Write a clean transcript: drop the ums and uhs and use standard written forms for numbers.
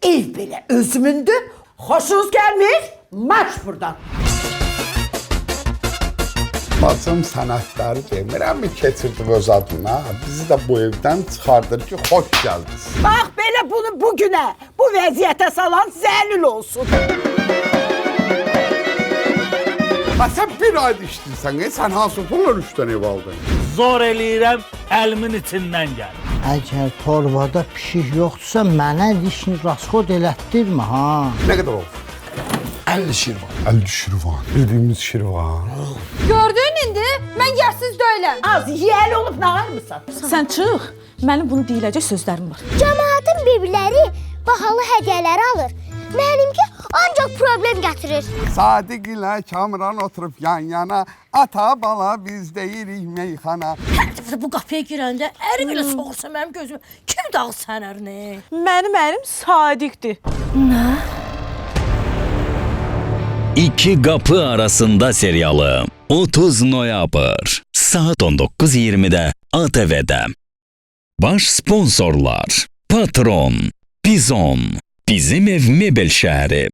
Ev belə özümündür. Xoşunuz gəlmir? Marş buradan. Bacım sənətləri demirəm mi keçirdik öz adına? Bizi də bu evdən çıxardır ki, xoş gəldiniz. Bax belə bunu bugünə, bu vəziyyətə salan zəlil olsun. Ha sən bir ayda işləyirsən, sən hansı pulla 3 dənə ev aldın? Zor eləyirəm, əlimin içindən gəl. Əgər torbada pişik yoxdursa, mənə dişini rasxod elətdirmə, ha? Nə qədər oldu? 50 şirvan. 50 şirvan. Bildiyimiz şirvan. Gördün indi, mən yersiz deyiləm. Az yiyəli olub nağarmısan? Sən çıx, mənim bunu deyiləcək sözlərim var. Cəmaatın bibləri bahalı hədiyyələr alır. Mənimki ancaq problem gətirir. Sadiq ilə Kamran oturub yan-yana, ata bala biz deyirik meyxana. Hər dəfə bu qapıya girəndə əri belə soğursa mənim gözümə, kim dağ sənər nə? Mənim ərim Sadiqdir. İki Kapı Arasında serialı 30 noyabr saat 19:20'de ATV'de. Baş sponsorlar Patron, Bizon, Bizim Ev Mebel Şəhəri,